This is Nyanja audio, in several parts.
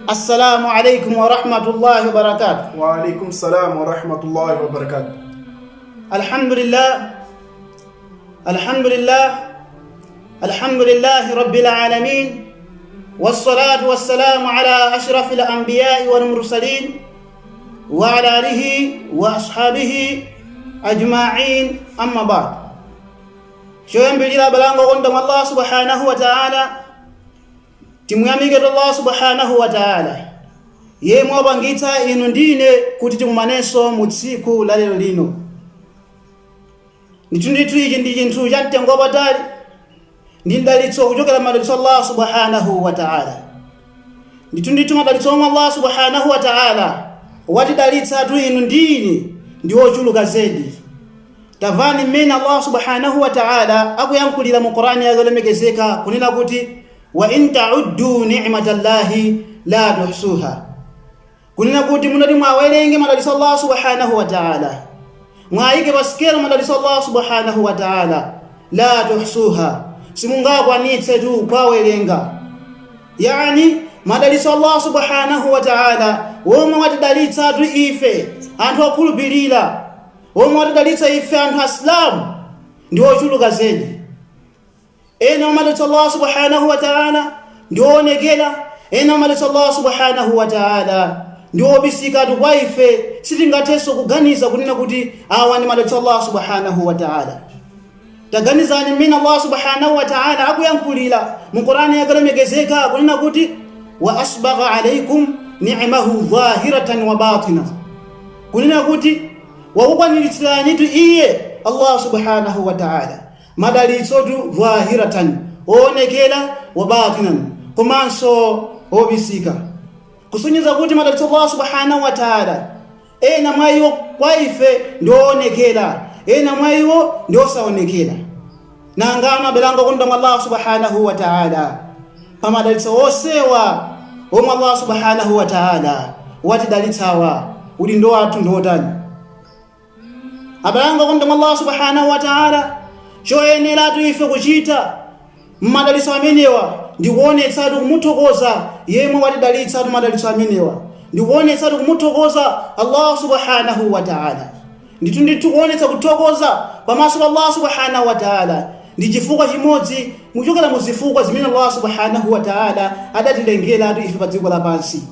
Assalamu alaikum wa rahmatullahi wa barakatuh. Wa alaikum salam wa rahmatullahi wa barakatuh. Alhamdulillah rabbil alamin, wassalatu wassalamu ala ashrafil anbiya'i wal mursalin wa ala alihi wa ashabihi ajma'in, amma ba'd. Shoyambilira balango gonda Allah subhanahu wa ta'ala, timuyamikira Allah subhanahu wa ta'ala yemwe abangitsa inu ndine kuti timumaneso mu tsiku la lero lino. Ndithu ichi ndi chinthu cha mtengo wapatali, ndi mdalitso kuchokera madalitso Allah subhanahu wa ta'ala. Ndithu madalitso omwe Allah subhanahu wa ta'ala watidalitsa tu inu ndine ndi ochuluka zedi. Tavani mmene Allah subhanahu wa ta'ala akuyankhulira mu Qur'ani yolemekezeka kunena kuti wa in ta'uddu ni'matallahi la tuhsuha, kunena kuti munati mwawerenge madalitso Allah subhanahu wa ta'ala, mwayike pasikelo madalitso Allah subhanahu wa ta'ala, la tuhsuha, simungakwanitse tu kwawerenga. Yani madalitso Allah subhanahu wa ta'ala womwe watidalitsa tu ife anthu akhulupirira, womwe watidalitsa ife anthu asilamu ndi ochuluka zedi. Ena madalitso Allah subhanahu wa ta'ala ndionekera, ena madalitso Allah subhanahu wa ta'ala ndiobisika tu kwa ife sitingatheso kuganiza kunena kuti awa ndi madalitso Allah subhanahu wa ta'ala. Taganizani mmene Allah subhanahu wa ta'ala akuyankhulira mu Qur'ani yolemekezeka kunena kuti wa asbagha alaykum ni'mahu dhahiratan wa batina, kunena kuti wakukwaniritsirani tu iye Allah subhanahu wa ta'ala madalitso tu dhahiratan, onekera, wa batinan, komanso obisika, kusonyeza kuti madalitso Allah subhanahu wa ta'ala ena mwayo kwa ife ndionekera, ena mwayo ndiosaonekera. Nangana belanga kunda Allah subhanahu wa ta'ala pa madalitso osewa omwe Allah subhanahu wa ta'ala watidalitsawa ulindo wathu ndotani. Abalanga kunda Allah subhanahu wa ta'ala choyenera tu ife kuchita madalitso amenewa ndi kuonetsa tu kumuthokoza yemwe watidalitsa tu madalitso amenewa, ndi kuonetsa tu kumuthokoza Allah subhanahu wa ta'ala. Ndithu kuonetsa kuthokoza pamaso pa Allah subhanahu wa ta'ala ndi chifukwa chimodzi muchokera mu zifukwa zimene Allah subhanahu wa ta'ala adatilengera tu ife pa dziko lapansi.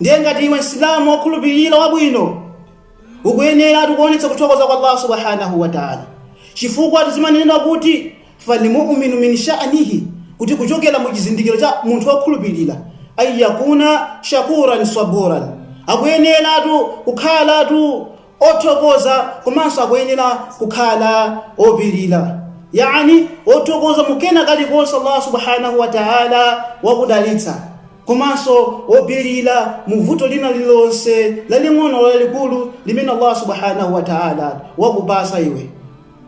Ndiye ngati iwe Msilamu wokhulupirira wabwino ukuyenera tu kuonetsa kuthokoza kwa Allah subhanahu wa ta'ala, chifukwa tizimanena kuti falimu'minu min sha'nihi, kuti kuchokera mu chizindikiro cha munthu wokhulupirira ayyakuna shakuran saburan, akuyenera tu kukhala tu othokoza, komanso akuyenera kukhala opirira, yani othokoza mukena kalikonse Allah subhanahu wa ta'ala wakudalitsa, komanso opirira mu vuto lina lilonse laling'ono lalikulu limene Allah subhanahu wa ta'ala wakupasa iwe.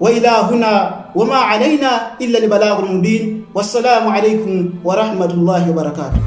وإلى هنا وما علينا إلا البلاغ المبين. والسلام عليكم ورحمة الله وبركاته.